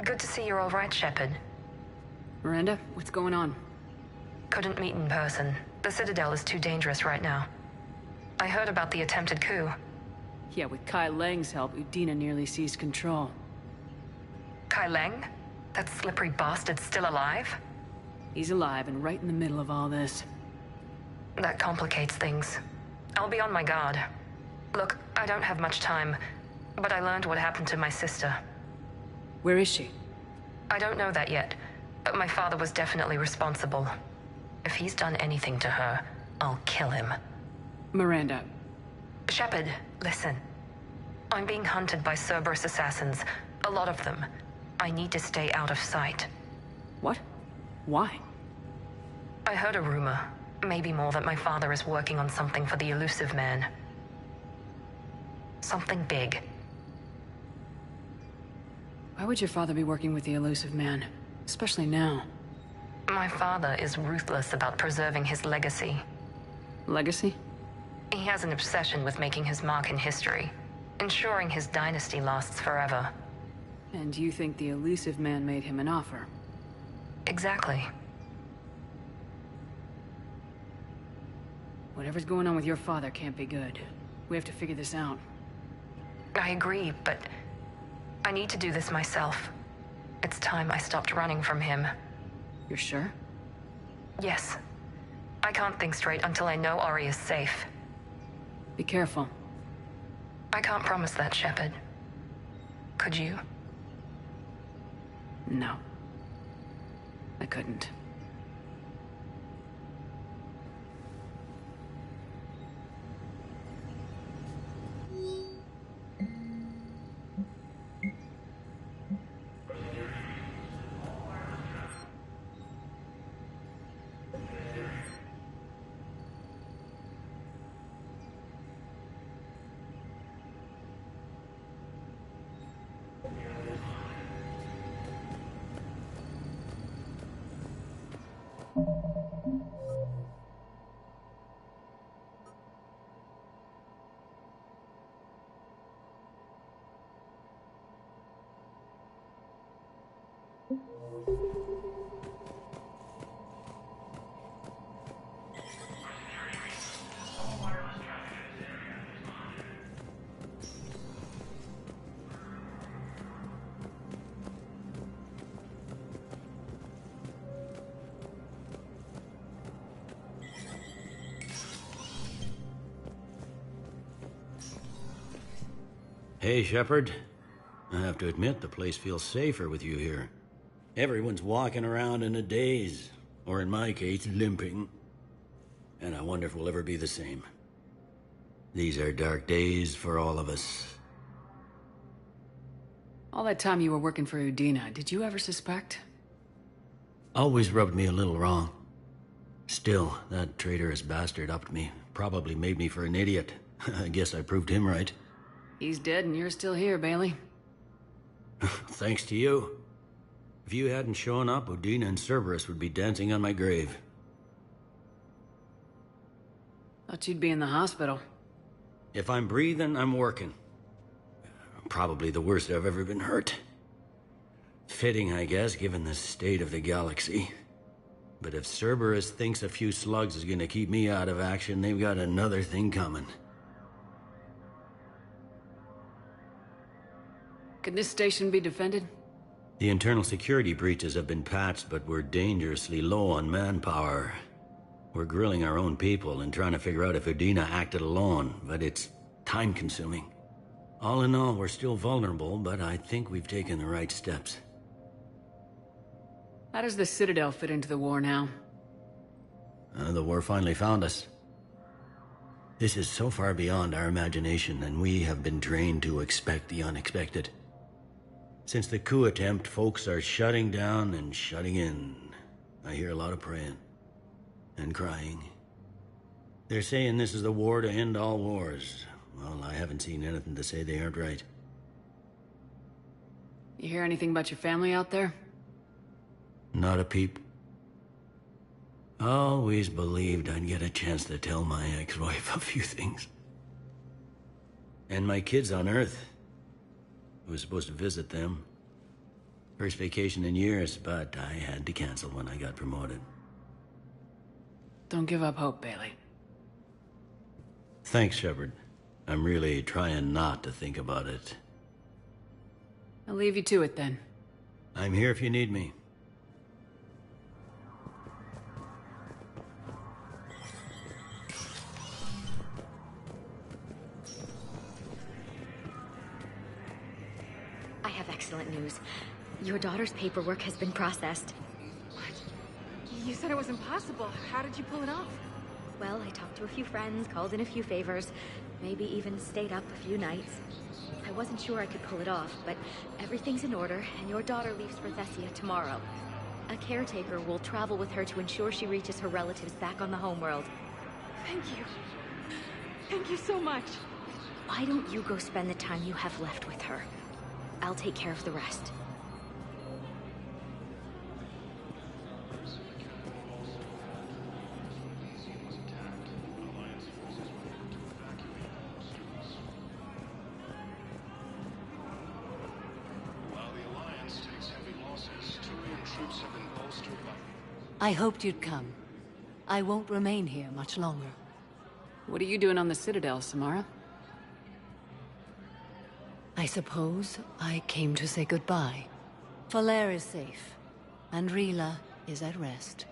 Good to see you're all right, Shepard. Miranda, what's going on? Couldn't meet in person. The Citadel is too dangerous right now. I heard about the attempted coup. Yeah, with Kai Lang's help, Udina nearly seized control. Kai Lang? That slippery bastard's still alive? He's alive and right in the middle of all this. That complicates things. I'll be on my guard. Look, I don't have much time, but I learned what happened to my sister. Where is she? I don't know that yet, but my father was definitely responsible. If he's done anything to her, I'll kill him. Miranda. Shepard, listen. I'm being hunted by Cerberus assassins. A lot of them. I need to stay out of sight. What? Why? I heard a rumor, maybe more, that my father is working on something for the Elusive Man. Something big. Why would your father be working with the Elusive Man? Especially now. My father is ruthless about preserving his legacy. Legacy? He has an obsession with making his mark in history, ensuring his dynasty lasts forever. And you think the Elusive Man made him an offer? Exactly. Whatever's going on with your father can't be good. We have to figure this out. I agree, but I need to do this myself. It's time I stopped running from him. You're sure? Yes. I can't think straight until I know Ori is safe. Be careful. I can't promise that, Shepard. Could you? No. I couldn't. Hey, Shepard. I have to admit, the place feels safer with you here. Everyone's walking around in a daze, or in my case, limping. And I wonder if we'll ever be the same. These are dark days for all of us. All that time you were working for Udina, did you ever suspect? Always rubbed me a little wrong. Still, that traitorous bastard upped me. Probably made me for an idiot. I guess I proved him right. He's dead and you're still here, Bailey. Thanks to you. If you hadn't shown up, Udina and Cerberus would be dancing on my grave. Thought you'd be in the hospital. If I'm breathing, I'm working. Probably the worst I've ever been hurt. Fitting, I guess, given the state of the galaxy. But if Cerberus thinks a few slugs is gonna keep me out of action, they've got another thing coming. Can this station be defended? The internal security breaches have been patched, but we're dangerously low on manpower. We're grilling our own people and trying to figure out if Udina acted alone, but it's time-consuming. All in all, we're still vulnerable, but I think we've taken the right steps. How does the Citadel fit into the war now? The war finally found us. This is so far beyond our imagination, and we have been trained to expect the unexpected. Since the coup attempt, folks are shutting down and shutting in. I hear a lot of praying. And crying. They're saying this is the war to end all wars. Well, I haven't seen anything to say they aren't right. You hear anything about your family out there? Not a peep. Always believed I'd get a chance to tell my ex-wife a few things. And my kids on Earth. I was supposed to visit them. First vacation in years, but I had to cancel when I got promoted. Don't give up hope, Bailey. Thanks, Shepard. I'm really trying not to think about it. I'll leave you to it then. I'm here if you need me. I have excellent news. Your daughter's paperwork has been processed. What? You said it was impossible. How did you pull it off? Well, I talked to a few friends, called in a few favors, maybe even stayed up a few nights. I wasn't sure I could pull it off, but everything's in order, and your daughter leaves for Thessia tomorrow. A caretaker will travel with her to ensure she reaches her relatives back on the homeworld. Thank you. Thank you so much. Why don't you go spend the time you have left with her? I'll take care of the rest. I hoped you'd come. I won't remain here much longer. What are you doing on the Citadel, Samara? I suppose I came to say goodbye. Falair is safe, and Rila is at rest.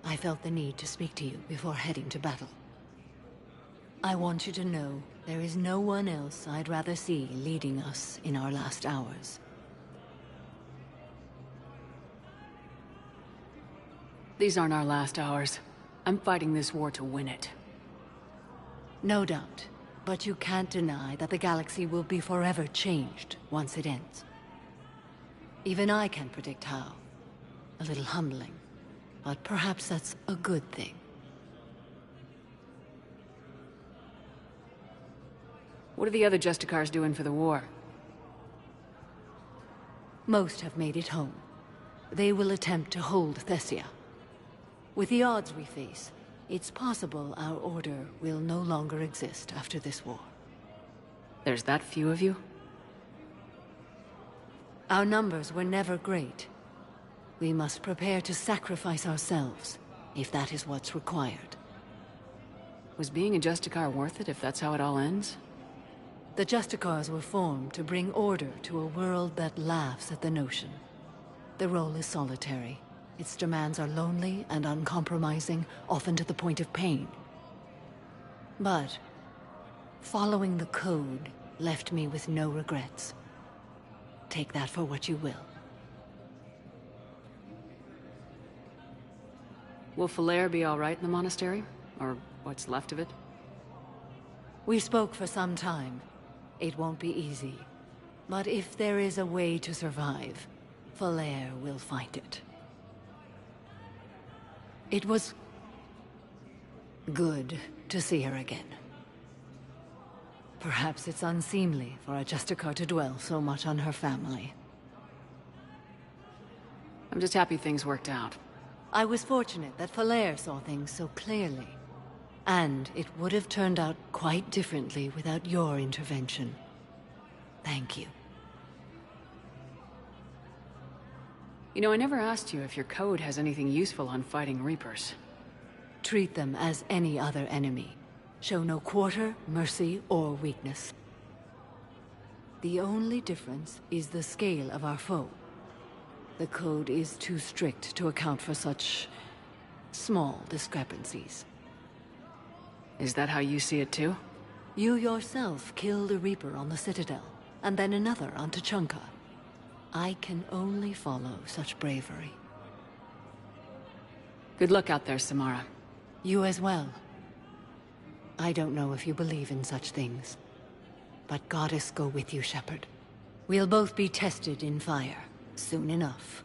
I felt the need to speak to you before heading to battle. I want you to know there is no one else I'd rather see leading us in our last hours. These aren't our last hours. I'm fighting this war to win it. No doubt. But you can't deny that the galaxy will be forever changed once it ends. Even I can't predict how. A little humbling. But perhaps that's a good thing. What are the other Justicars doing for the war? Most have made it home. They will attempt to hold Thessia. With the odds we face, it's possible our order will no longer exist after this war. There's that few of you? Our numbers were never great. We must prepare to sacrifice ourselves, if that is what's required. Was being a Justicar worth it if that's how it all ends? The Justicars were formed to bring order to a world that laughs at the notion. The role is solitary. Its demands are lonely and uncompromising, often to the point of pain. But following the code left me with no regrets. Take that for what you will. Will Falair be all right in the monastery? Or what's left of it? We spoke for some time. It won't be easy. But if there is a way to survive, Falair will find it. It was good to see her again. Perhaps it's unseemly for a Justicar to dwell so much on her family. I'm just happy things worked out. I was fortunate that Falair saw things so clearly. And it would have turned out quite differently without your intervention. Thank you. You know, I never asked you if your code has anything useful on fighting Reapers. Treat them as any other enemy. Show no quarter, mercy, or weakness. The only difference is the scale of our foe. The code is too strict to account for such small discrepancies. Is that how you see it too? You yourself killed a Reaper on the Citadel, and then another on Tuchanka. I can only follow such bravery. Good luck out there, Samara. You as well. I don't know if you believe in such things, but Goddess go with you, Shepard. We'll both be tested in fire, soon enough.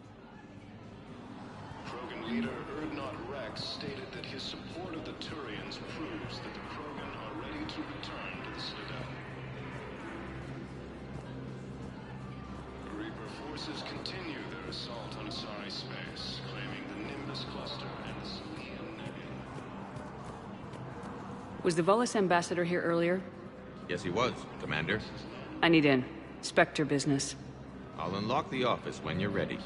Krogan leader Urdnot Rex stated that his support of the Turians proves that the Krogan are ready to return to the Citadel. Reaper forces continue their assault on Asari space, claiming the Nimbus cluster and the Salian Nebula. Was the Volus ambassador here earlier? Yes, he was, Commander. I need in. Spectre business. I'll unlock the office when you're ready.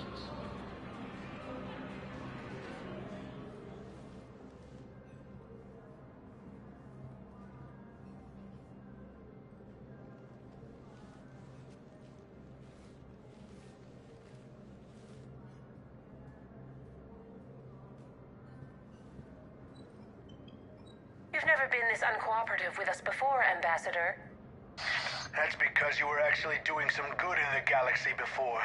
You've never been this uncooperative with us before, Ambassador. That's because you were actually doing some good in the galaxy before.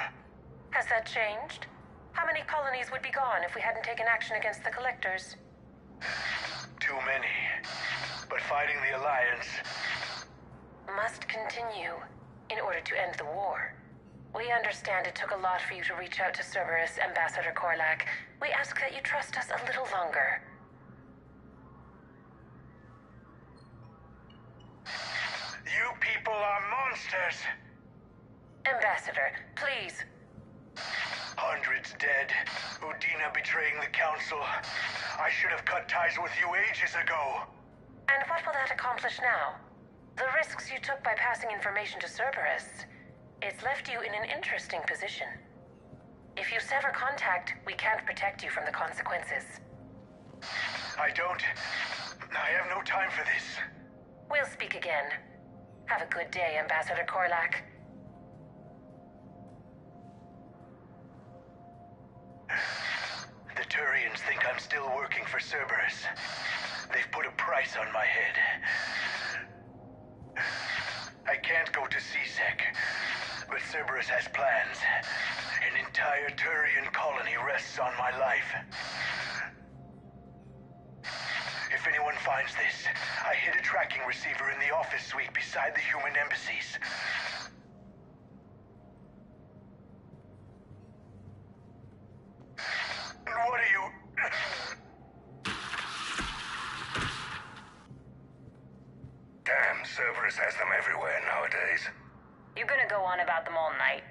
Has that changed? How many colonies would be gone if we hadn't taken action against the Collectors? Too many. But fighting the Alliance... must continue in order to end the war. We understand it took a lot for you to reach out to Cerberus, Ambassador Korlak. We ask that you trust us a little longer. You people are monsters! Ambassador, please. Hundreds dead. Udina betraying the Council. I should have cut ties with you ages ago. And what will that accomplish now? The risks you took by passing information to Cerberus, it's left you in an interesting position. If you sever contact, we can't protect you from the consequences. I have no time for this. We'll speak again. Have a good day, Ambassador Korlak. The Turians think I'm still working for Cerberus. They've put a price on my head. I can't go to CSEC, but Cerberus has plans. An entire Turian colony rests on my life. If anyone finds this, I hid a tracking receiver in the office suite beside the human embassies. What are you... Damn, Cerberus has them everywhere nowadays. You gonna go on about them all night?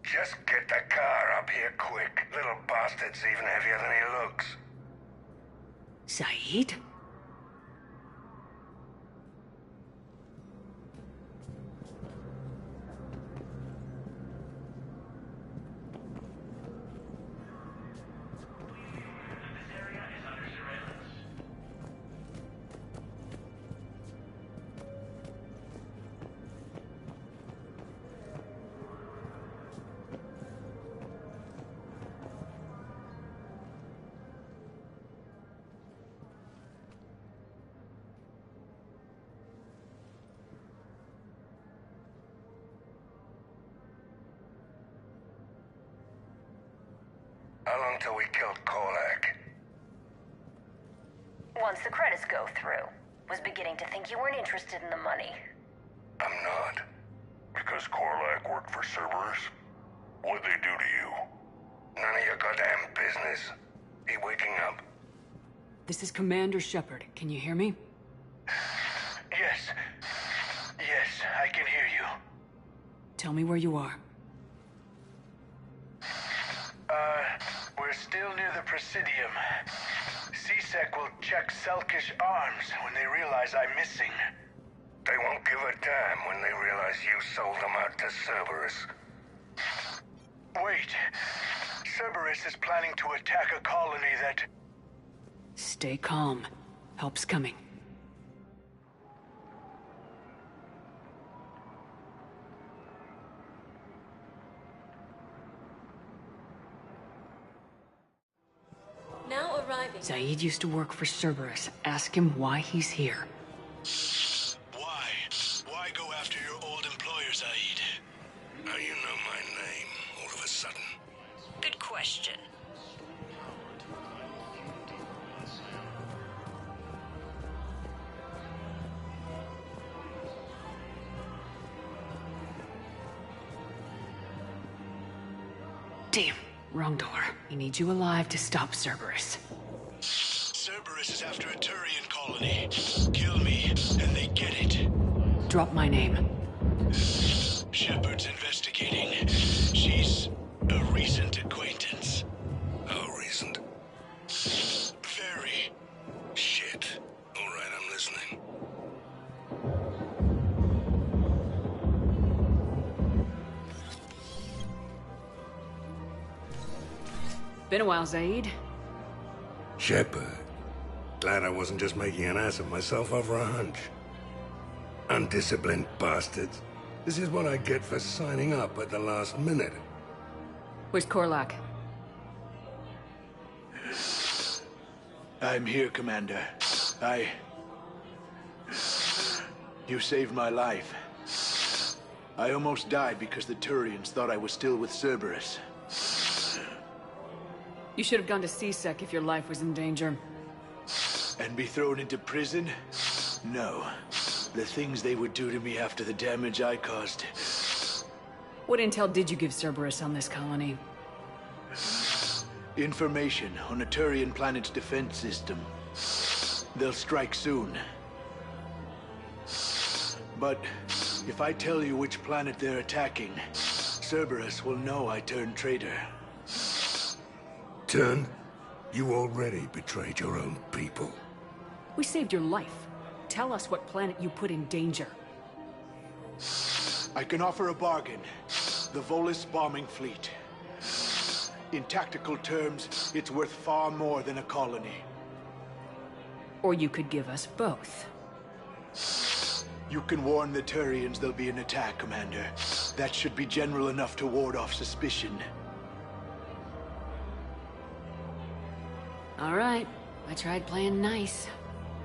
Just get the car up here quick. Little bastard's even heavier than he looks. Saeed? How long till we killed Korlak? Once the credits go through. Was beginning to think you weren't interested in the money. I'm not. Because Korlak worked for Cerberus? What'd they do to you? None of your goddamn business. He waking up? This is Commander Shepard. Can you hear me? Yes. Yes, I can hear you. Tell me where you are. We're still near the Presidium. CSEC will check Selkish arms when they realize I'm missing. They won't give a damn when they realize you sold them out to Cerberus. Wait. Cerberus is planning to attack a colony that... Stay calm. Help's coming. Now arriving. Saeed used to work for Cerberus. Ask him why he's here. Why? Why go after your old employer, Zaid? How you know my name all of a sudden? Good question. Damn, wrong door. He needs you alive to stop Cerberus. Cerberus is after a Turian colony. Kill me, and they get it. Drop my name. Shepard's investigating. She's a recent acquaintance. How recent? Very. Shit. All right, I'm listening. Been a while, Zaid. Shepard. Glad I wasn't just making an ass of myself over a hunch. Undisciplined bastards. This is what I get for signing up at the last minute. Where's Korlak? I'm here, Commander. You saved my life. I almost died because the Turians thought I was still with Cerberus. You should have gone to C-Sec if your life was in danger. And be thrown into prison? No. The things they would do to me after the damage I caused. What intel did you give Cerberus on this colony? Information on a Turian planet's defense system. They'll strike soon. But if I tell you which planet they're attacking, Cerberus will know I turned traitor. Turned? You already betrayed your own people. We saved your life. Tell us what planet you put in danger. I can offer a bargain. The Volus bombing fleet. In tactical terms, it's worth far more than a colony. Or you could give us both. You can warn the Turians there'll be an attack, Commander. That should be general enough to ward off suspicion. All right. I tried playing nice.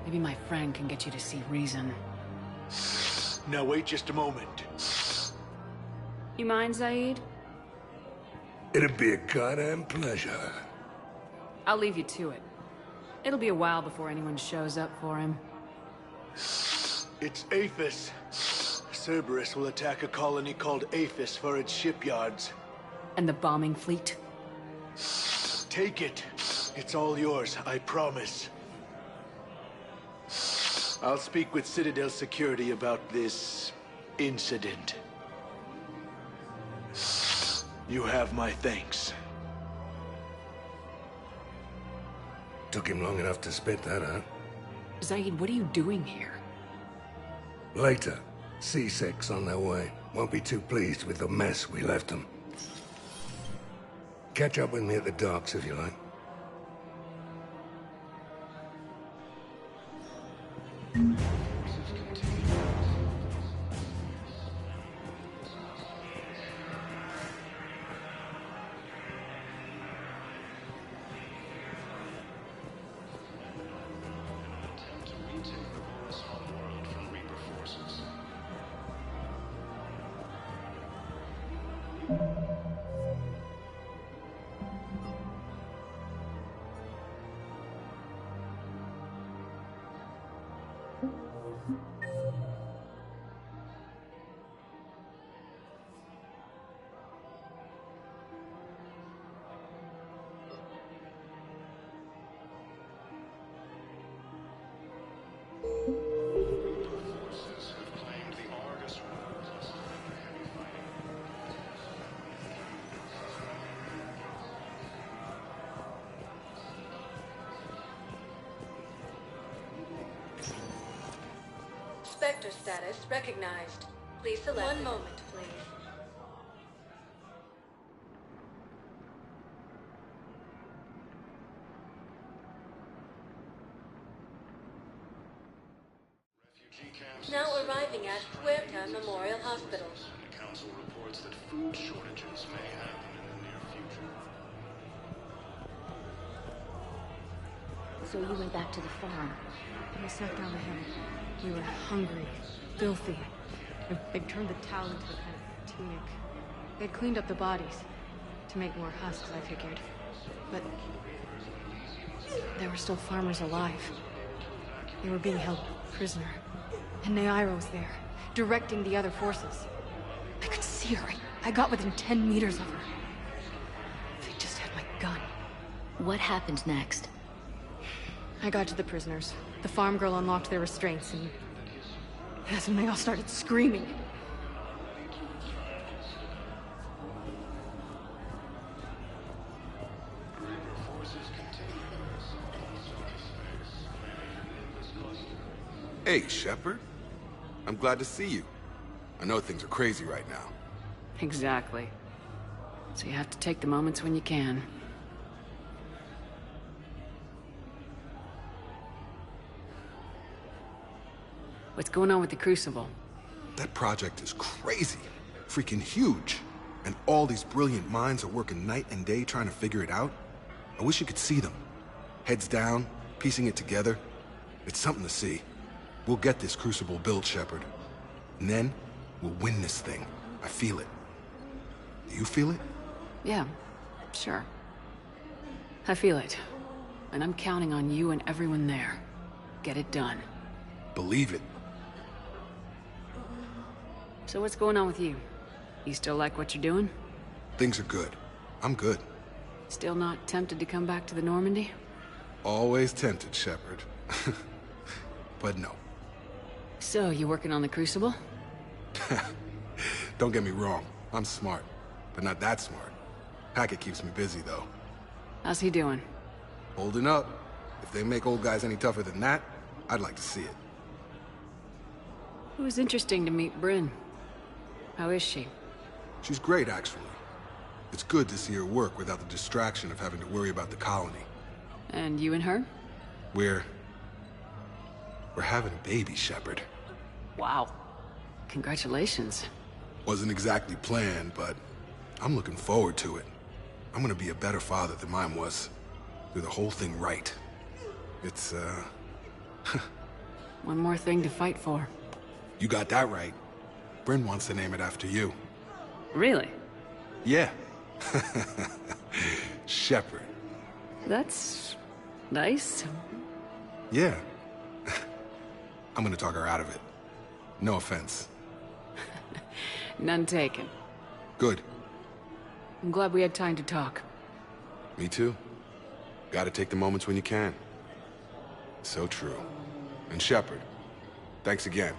Maybe my friend can get you to see reason. Now wait just a moment. You mind, Zaid? It'd be a goddamn pleasure. I'll leave you to it. It'll be a while before anyone shows up for him. It's Aphis. Cerberus will attack a colony called Aphis for its shipyards. And the bombing fleet? Take it. It's all yours, I promise. I'll speak with Citadel Security about this incident. You have my thanks. Took him long enough to spit that out. Zaid, what are you doing here? Later. C6 on their way. Won't be too pleased with the mess we left them. Catch up with me at the docks if you like. Spectre status recognized. Please select. One moment, please. Now arriving at Huerta Memorial Hospital. The council reports that food shortages may happen in the near future. So you went back to the farm. We sat down the hill. We were hungry, filthy. They'd turned the towel into a kind of tunic. They'd cleaned up the bodies to make more husks, I figured. But there were still farmers alive. They were being held prisoner. And Naira was there, directing the other forces. I could see her. I got within 10 meters of her. They just had my gun. What happened next? I got to the prisoners. The farm girl unlocked their restraints, and that's when they all started screaming. Hey, Shepard. I'm glad to see you. I know things are crazy right now. Exactly. So you have to take the moments when you can. What's going on with the Crucible? That project is crazy. Freaking huge. And all these brilliant minds are working night and day trying to figure it out. I wish you could see them. Heads down, piecing it together. It's something to see. We'll get this Crucible built, Shepard. And then, we'll win this thing. I feel it. Do you feel it? Yeah, sure. I feel it. And I'm counting on you and everyone there. Get it done. Believe it. So what's going on with you? You still like what you're doing? Things are good. I'm good. Still not tempted to come back to the Normandy? Always tempted, Shepard. But no. So, you working on the Crucible? Don't get me wrong. I'm smart. But not that smart. Hackett keeps me busy, though. How's he doing? Holding up. If they make old guys any tougher than that, I'd like to see it. It was interesting to meet Bryn. How is she? She's great, actually. It's good to see her work without the distraction of having to worry about the colony. And you and her? We're having a baby, Shepard. Wow. Congratulations. Wasn't exactly planned, but I'm looking forward to it. I'm gonna be a better father than mine was. Do the whole thing right. It's, One more thing to fight for. You got that right. Bryn wants to name it after you. Really? Yeah. Shepard. That's... nice. Yeah. I'm gonna talk her out of it. No offense. None taken. Good. I'm glad we had time to talk. Me too. Gotta take the moments when you can. So true. And Shepard, thanks again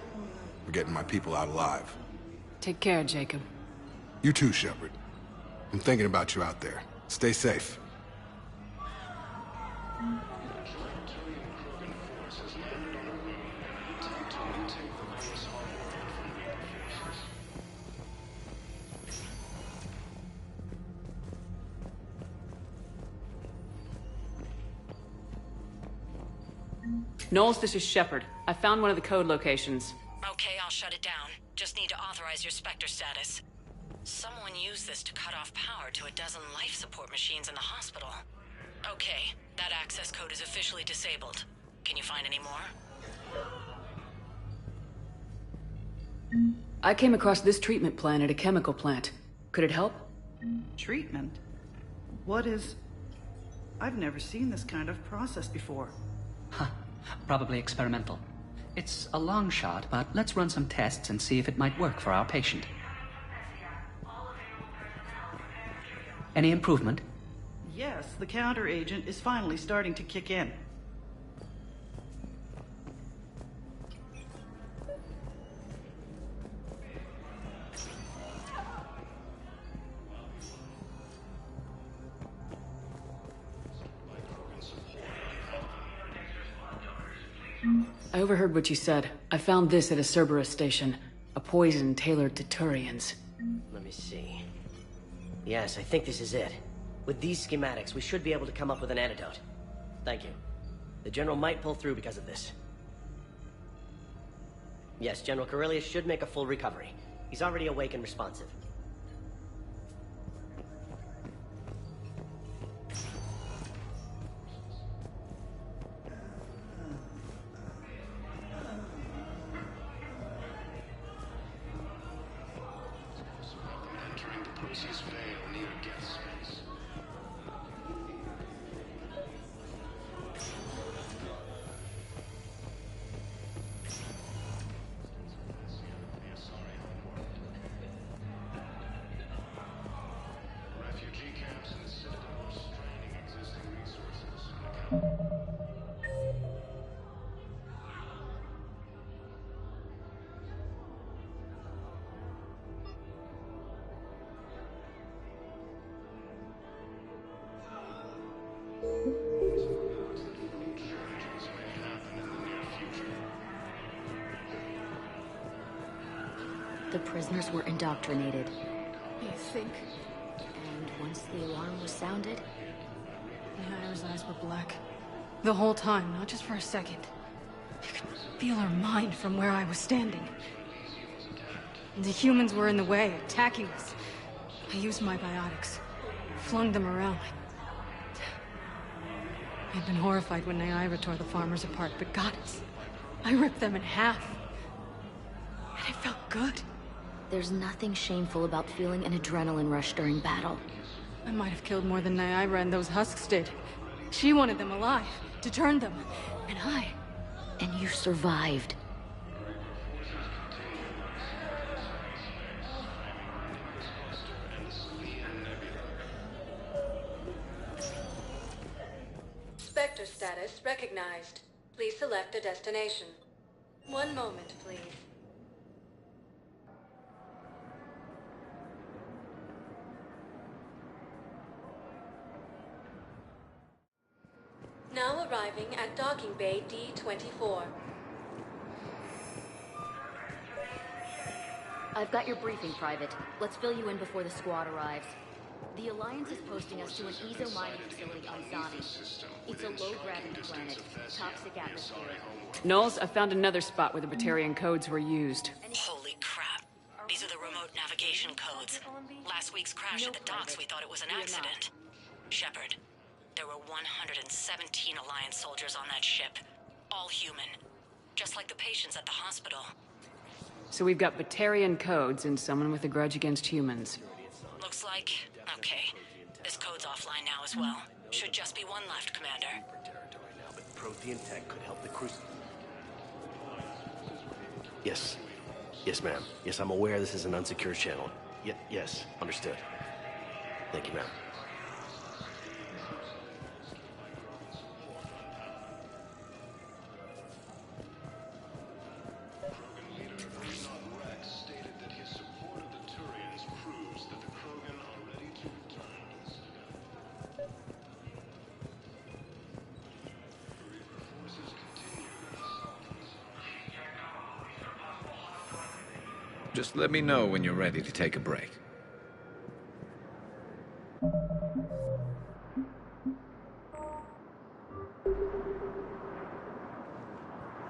for getting my people out alive. Take care, Jacob. You too, Shepard. I'm thinking about you out there. Stay safe. Knowles, this is Shepard. I found one of the code locations. Okay, I'll shut it down. Just need to authorize your Spectre status. Someone used this to cut off power to a dozen life support machines in the hospital. Okay, that access code is officially disabled. Can you find any more? I came across this treatment plan at a chemical plant. Could it help? Treatment? What is... I've never seen this kind of process before. Huh. Probably experimental. It's a long shot, but let's run some tests and see if it might work for our patient. Any improvement? Yes, the counter agent is finally starting to kick in. I overheard what you said. I found this at a Cerberus station. A poison tailored to Turians. Let me see. Yes, I think this is it. With these schematics, we should be able to come up with an antidote. Thank you. The General might pull through because of this. Yes, General Corellius should make a full recovery. He's already awake and responsive. The prisoners were indoctrinated. You think? And once the alarm was sounded... Naira's eyes were black. The whole time, not just for a second. feel her mind from where I was standing. The humans were in the way, attacking us. I used my biotics, flung them around. I'd been horrified when Naira tore the farmers apart, but goddess, I ripped them in half. And it felt good. There's nothing shameful about feeling an adrenaline rush during battle. I might have killed more than Naira and those husks did. She wanted them alive, to turn them, and I... And you survived. Spectre status recognized. Please select a destination. One moment, please. Now arriving at docking bay D-24. I've got your briefing, Private. Let's fill you in before the squad arrives. The Alliance is posting us to an Ezo mining facility on Zani. It's a low-gravity planet, toxic atmosphere. Knowles, I found another spot where the Batarian codes were used. Holy crap. These are the remote navigation codes. Last week's crash at the docks, we thought it was an accident. Shepard, there were 117 Alliance soldiers on that ship. All human. Just like the patients at the hospital. So we've got Batarian codes and someone with a grudge against humans. Looks like... Okay. This code's offline now as well. Should just be one left, Commander. But Prothean tech could help the crew. Yes. Yes, ma'am. Yes, I'm aware this is an unsecured channel. Yes, understood. Thank you, ma'am. Just let me know when you're ready to take a break.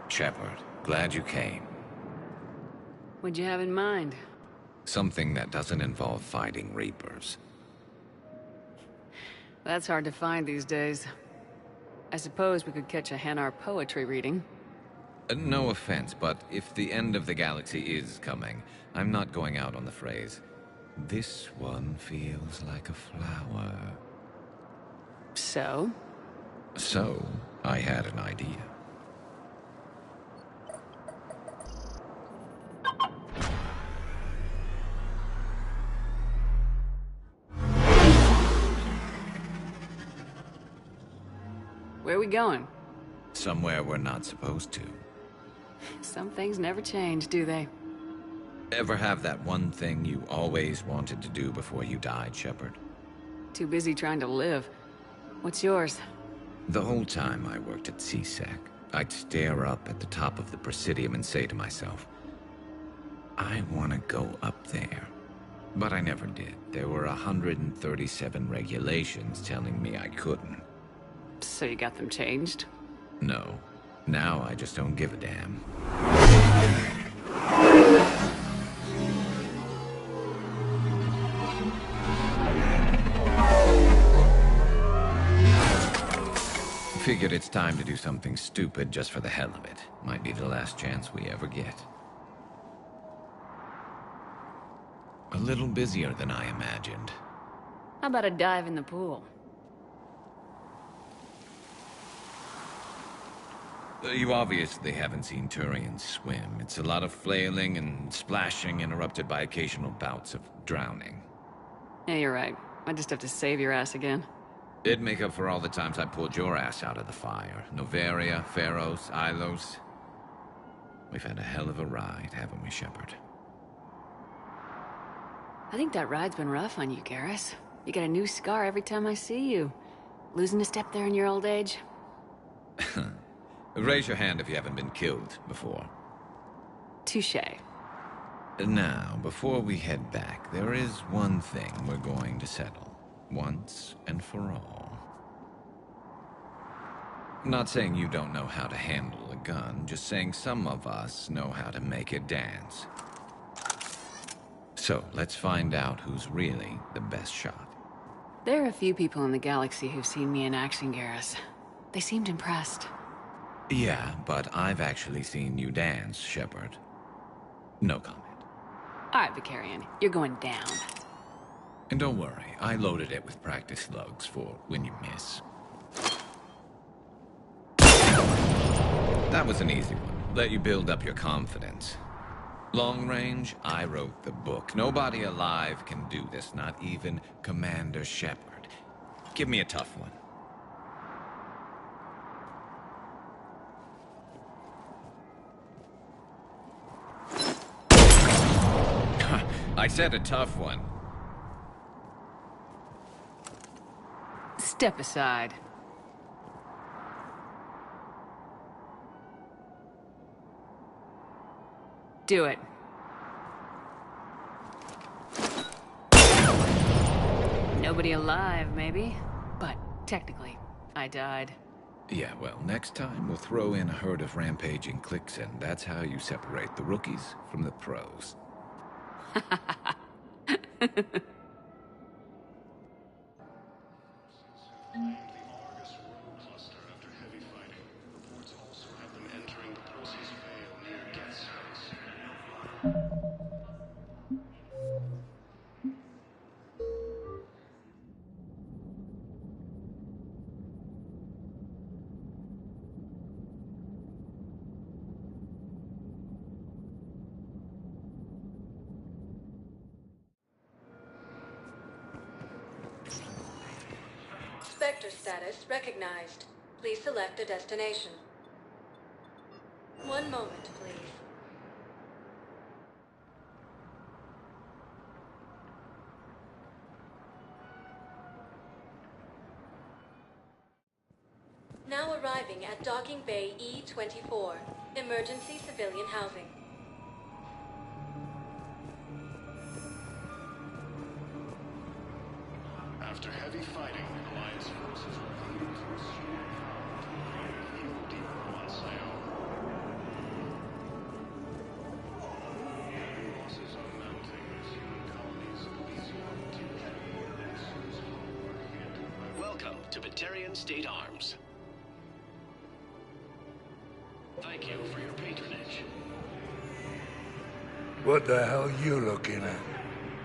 Shepard, glad you came. What'd you have in mind? Something that doesn't involve fighting Reapers. That's hard to find these days. I suppose we could catch a Hanar poetry reading. No offense, but if the end of the galaxy is coming, I'm not going out on the phrase, "This one feels like a flower." So? So, I had an idea. Where are we going? Somewhere we're not supposed to. Some things never change, do they? Ever have that one thing you always wanted to do before you died, Shepard? Too busy trying to live. What's yours? The whole time I worked at CSEC, I'd stare up at the top of the Presidium and say to myself, I want to go up there. But I never did. There were 137 regulations telling me I couldn't. So you got them changed? No. Now I just don't give a damn. Figured it's time to do something stupid just for the hell of it. Might be the last chance we ever get. A little busier than I imagined. How about a dive in the pool? You obviously haven't seen Turians swim. It's a lot of flailing and splashing, interrupted by occasional bouts of drowning. Yeah, you're right. I just have to save your ass again. It'd make up for all the times I pulled your ass out of the fire. Noveria, Pharos, Ilos. We've had a hell of a ride, haven't we, Shepard? I think that ride's been rough on you, Garrus. You get a new scar every time I see you. Losing a step there in your old age? Raise your hand if you haven't been killed before. Touché. Now, before we head back, there is one thing we're going to settle. Once and for all. Not saying you don't know how to handle a gun, just saying some of us know how to make it dance. So, let's find out who's really the best shot. There are a few people in the galaxy who've seen me in action, Garrus. They seemed impressed. Yeah, but I've actually seen you dance, Shepard. No comment. Alright, Vicarian, you're going down. And don't worry, I loaded it with practice slugs for when you miss. That was an easy one. Let you build up your confidence. Long range, I wrote the book. Nobody alive can do this, not even Commander Shepard. Give me a tough one. I said a tough one. Step aside. Do it. Nobody alive, maybe. But technically, I died. Yeah, well, next time we'll throw in a herd of rampaging cliques, and that's how you separate the rookies from the pros. Spectre status recognized. Please select a destination. One moment, please. Now arriving at Docking Bay E-24, emergency civilian housing. After heavy fighting, Alliance forces were able to restore the Evil Depot on Scion. Losses are mounting as human colonies of Elysium, T3, and Susan were hit. Welcome to Batarian State Arms. Thank you for your patronage. What the hell you looking at?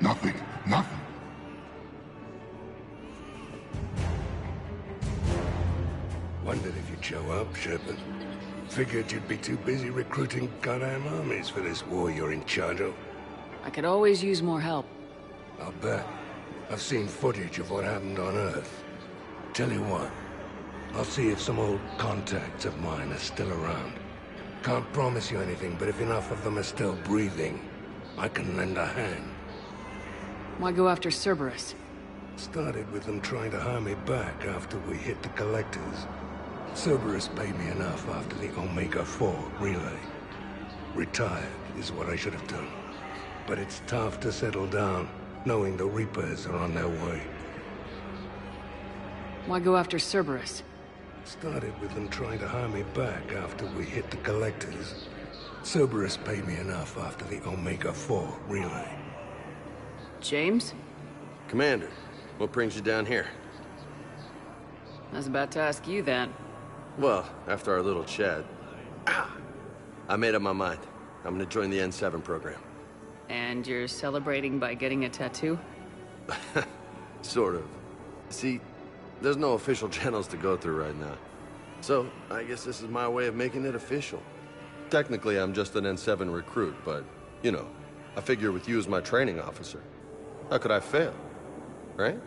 Nothing. Nothing. Wondered if you'd show up, Shepard. Figured you'd be too busy recruiting goddamn armies for this war you're in charge of. I could always use more help. I'll bet. I've seen footage of what happened on Earth. Tell you what, I'll see if some old contacts of mine are still around. Can't promise you anything, but if enough of them are still breathing, I can lend a hand. Why go after Cerberus? Started with them trying to hire me back after we hit the Collectors. Cerberus paid me enough after the Omega-4 relay. Retired is what I should have done. But it's tough to settle down, knowing the Reapers are on their way. Why go after Cerberus? Started with them trying to hire me back after we hit the Collectors. Cerberus paid me enough after the Omega-4 relay. James? Commander, what brings you down here? I was about to ask you that. Well, after our little chat, I made up my mind. I'm gonna join the N7 program. And you're celebrating by getting a tattoo? Sort of. See, there's no official channels to go through right now. So, I guess this is my way of making it official. Technically, I'm just an N7 recruit, but, you know, I figure with you as my training officer, how could I fail? Right?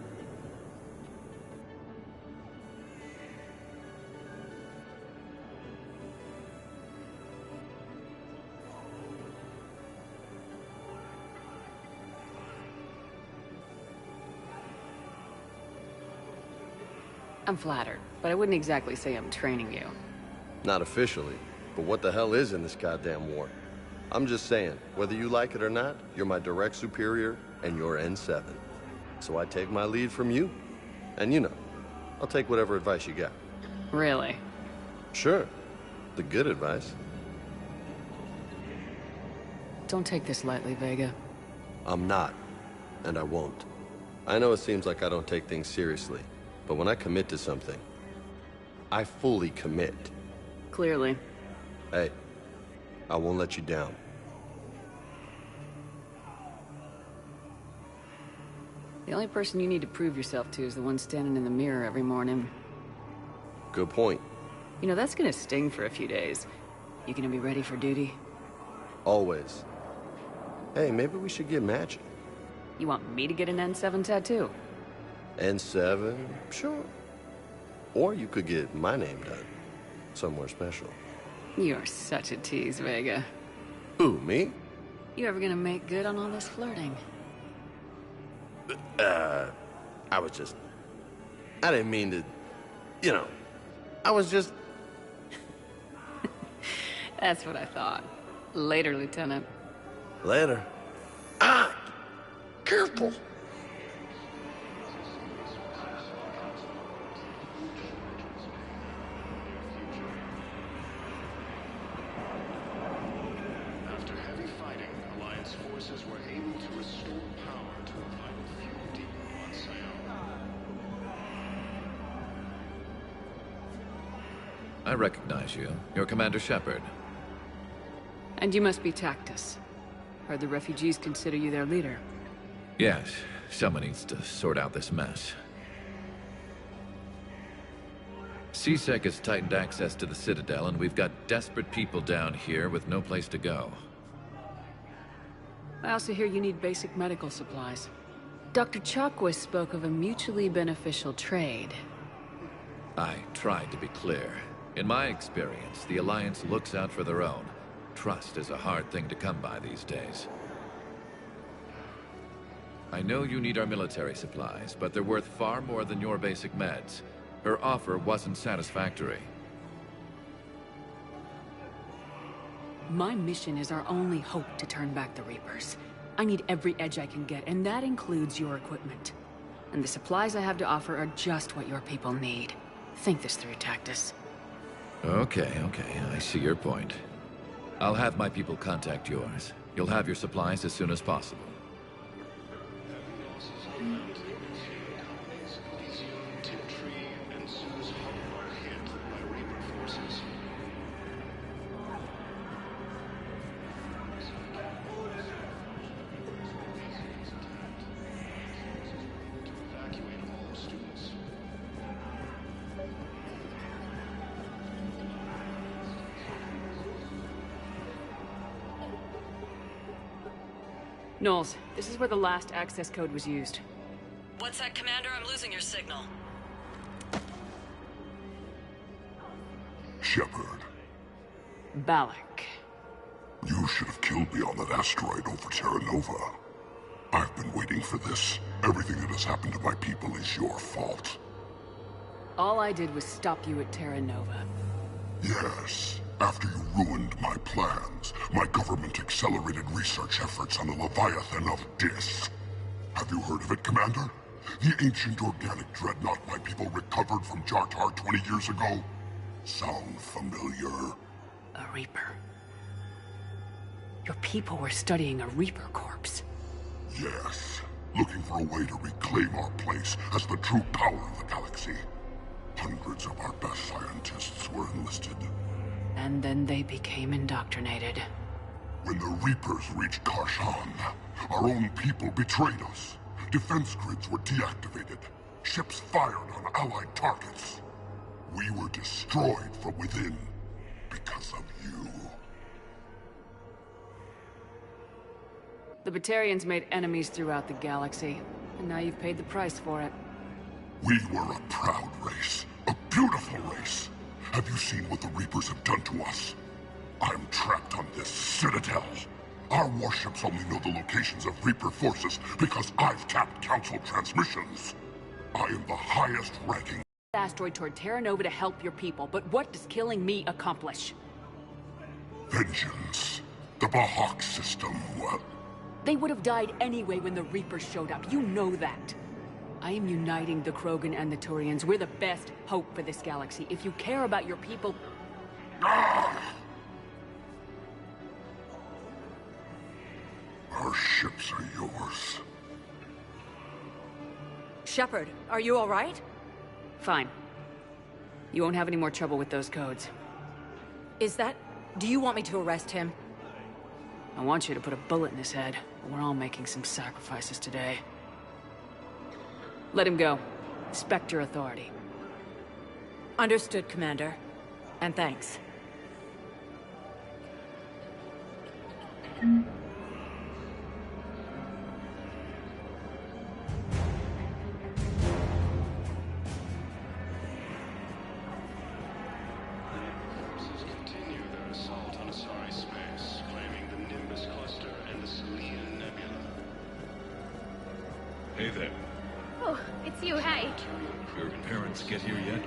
I'm flattered, but I wouldn't exactly say I'm training you. Not officially, but what the hell is in this goddamn war? I'm just saying, whether you like it or not, you're my direct superior, and you're N7. So I take my lead from you. And you know, I'll take whatever advice you got. Really? Sure. The good advice. Don't take this lightly, Vega. I'm not. And I won't. I know it seems like I don't take things seriously, but when I commit to something, I fully commit. Clearly. Hey, I won't let you down. The only person you need to prove yourself to is the one standing in the mirror every morning. Good point. You know, that's gonna sting for a few days. You gonna be ready for duty? Always. Hey, maybe we should get matching. You want me to get an N7 tattoo? N7? Sure. Or you could get my name done. Somewhere special. You're such a tease, Vega. Who, me? You ever gonna make good on all this flirting? I didn't mean to, you know, I was just... That's what I thought. Later, Lieutenant. Later. Careful. After heavy fighting, Alliance forces were able to restore power to a vital fuel depot on Sion. I recognize you. You're Commander Shepard. And you must be Tactus. Heard the refugees consider you their leader. Yes, someone needs to sort out this mess. CSEC has tightened access to the Citadel, and we've got desperate people down here with no place to go. I also hear you need basic medical supplies. Dr. Chakwas spoke of a mutually beneficial trade. I tried to be clear. In my experience, the Alliance looks out for their own. Trust is a hard thing to come by these days. I know you need our military supplies, but they're worth far more than your basic meds. Her offer wasn't satisfactory. My mission is our only hope to turn back the Reapers. I need every edge I can get, and that includes your equipment. And the supplies I have to offer are just what your people need. Think this through, Tactus. Okay, I see your point. I'll have my people contact yours. You'll have your supplies as soon as possible. Knowles, this is where the last access code was used. What's that, Commander? I'm losing your signal. Shepard. Biotic. You should have killed me on that asteroid over Terra Nova. I've been waiting for this. Everything that has happened to my people is your fault. All I did was stop you at Terra Nova. Yes. After you ruined my plans, my government accelerated research efforts on the Leviathan of Dis. Have you heard of it, Commander? The ancient organic dreadnought my people recovered from Jartar 20 years ago? Sound familiar? A Reaper. Your people were studying a Reaper corpse. Yes. Looking for a way to reclaim our place as the true power of the galaxy. Hundreds of our best scientists were enlisted. And then they became indoctrinated. When the Reapers reached Karshan, our own people betrayed us. Defense grids were deactivated. Ships fired on Allied targets. We were destroyed from within because of you. The Batarians made enemies throughout the galaxy, and now you've paid the price for it. We were a proud race, a beautiful race. Have you seen what the Reapers have done to us? I'm trapped on this Citadel. Our warships only know the locations of Reaper forces because I've tapped Council transmissions. I am the highest ranking Asteroid toward Terra Nova to help your people, but what does killing me accomplish? vengeance. The Biotic system, well... They would have died anyway when the Reapers showed up. You know that. I am uniting the Krogan and the Turians. We're the best hope for this galaxy. If you care about your people, Our ships are yours. Shepard, are you all right? Fine. You won't have any more trouble with those codes. Is that... Do you want me to arrest him? I want you to put a bullet in his head, but we're all making some sacrifices today. Let him go. Spectre authority. Understood, Commander. And thanks. Hey there. Oh, it's you, hey. Your parents get here yet?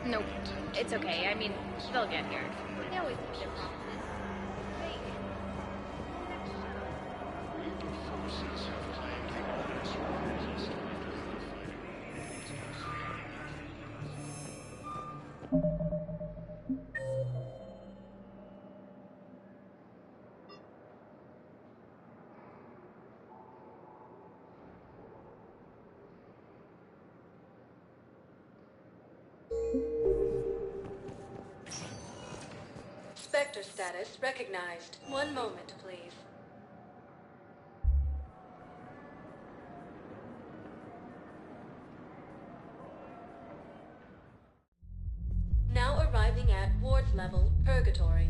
Nope. It's okay. I mean, they'll get here. They always have their problems. Spectre status recognized. One moment, please. Now arriving at ward level, Purgatory.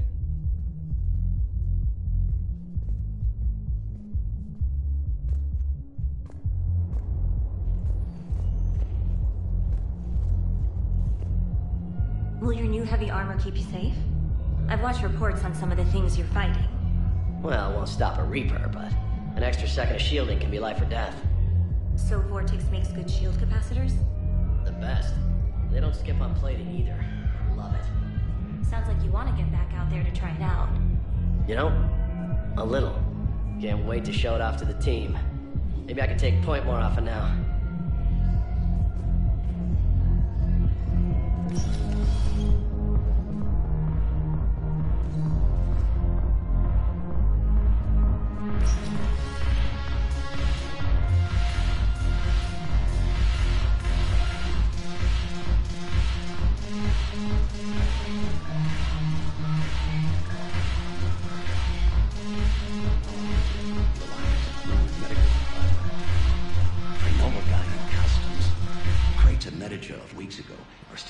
Will your new heavy armor keep you safe? I've watched reports on some of the things you're fighting. Well, it won't stop a Reaper, but an extra second of shielding can be life or death. So Vortex makes good shield capacitors? The best. They don't skip on plating either. Love it. Sounds like you want to get back out there to try it out. You know, a little. Can't wait to show it off to the team. Maybe I can take point more often now.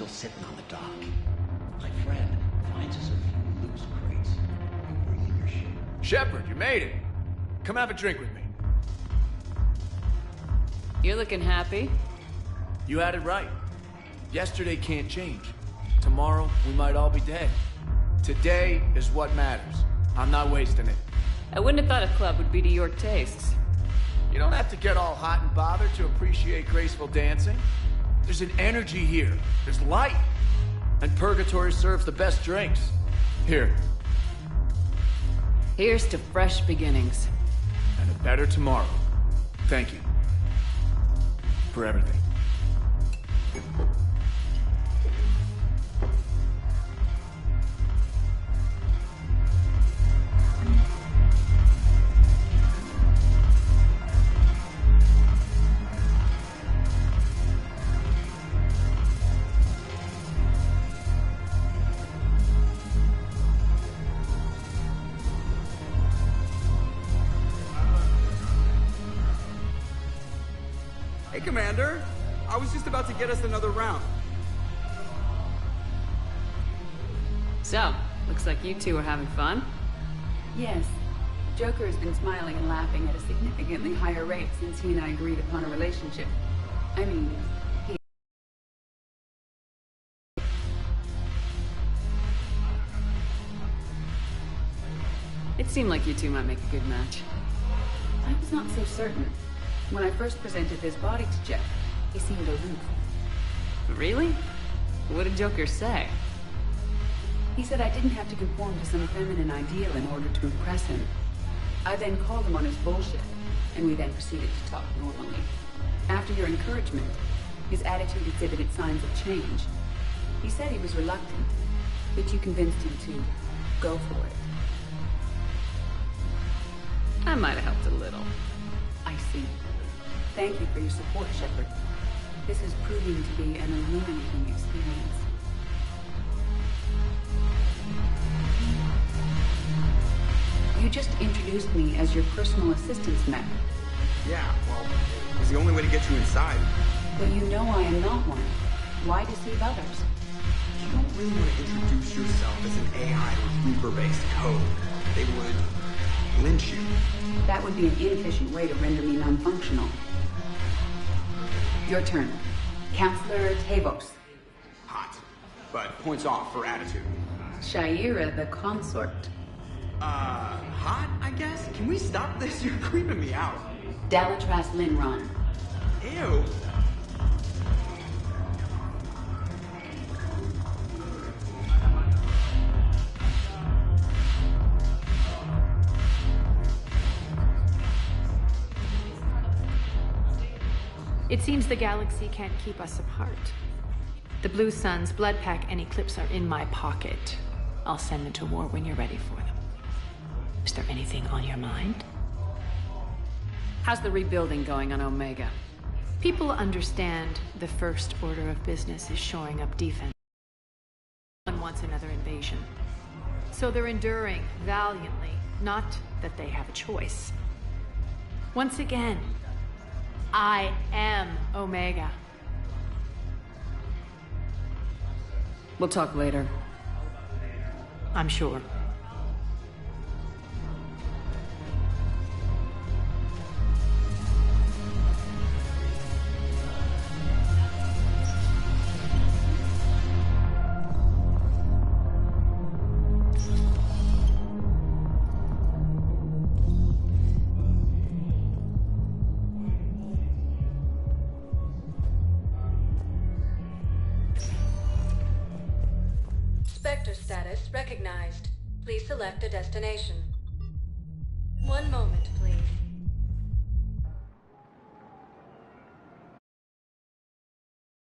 Sitting on the dock. My friend finds us a few loose crates. You bring in your ship. Shepard, you made it. Come have a drink with me. You're looking happy. You had it right. Yesterday can't change. Tomorrow, we might all be dead. Today is what matters. I'm not wasting it. I wouldn't have thought a club would be to your tastes. You don't have to get all hot and bothered to appreciate graceful dancing. There's an energy here. There's light. And Purgatory serves the best drinks. Here. Here's to fresh beginnings. And a better tomorrow. Thank you. For everything. Hey, Commander. I was just about to get us another round. So, looks like you two are having fun. Yes. Joker has been smiling and laughing at a significantly higher rate since he and I agreed upon a relationship. I mean, he... It seemed like you two might make a good match. I was not so certain. When I first presented this body to Jeff, he seemed aloof. Really? What did Joker say? He said I didn't have to conform to some feminine ideal in order to impress him. I then called him on his bullshit, and we then proceeded to talk normally. After your encouragement, his attitude exhibited signs of change. He said he was reluctant, But you convinced him to go for it. I might have helped a little. I see. Thank you for your support, Shepard. This is proving to be an illuminating experience. You just introduced me as your personal assistance mech. Yeah, well, it was the only way to get you inside. But you know I am not one. Why deceive others? You don't really want to introduce yourself as an AI with Reaper-based code. They would lynch you. That would be an inefficient way to render me non-functional. Your turn. Counselor Tavos. Hot, but points off for attitude. Shaira the consort. Hot, I guess? Can we stop this? You're creeping me out. Dalatras Linron. Ew. It seems the galaxy can't keep us apart. The Blue Suns, Blood Pack, and Eclipse are in my pocket. I'll send them to war when you're ready for them. Is there anything on your mind? How's the rebuilding going on Omega? People understand the first order of business is shoring up defense. No one wants another invasion. So they're enduring valiantly, not that they have a choice. Once again, I am Omega. We'll talk later. I'm sure. Spectre status recognized. Please select a destination. One moment, please.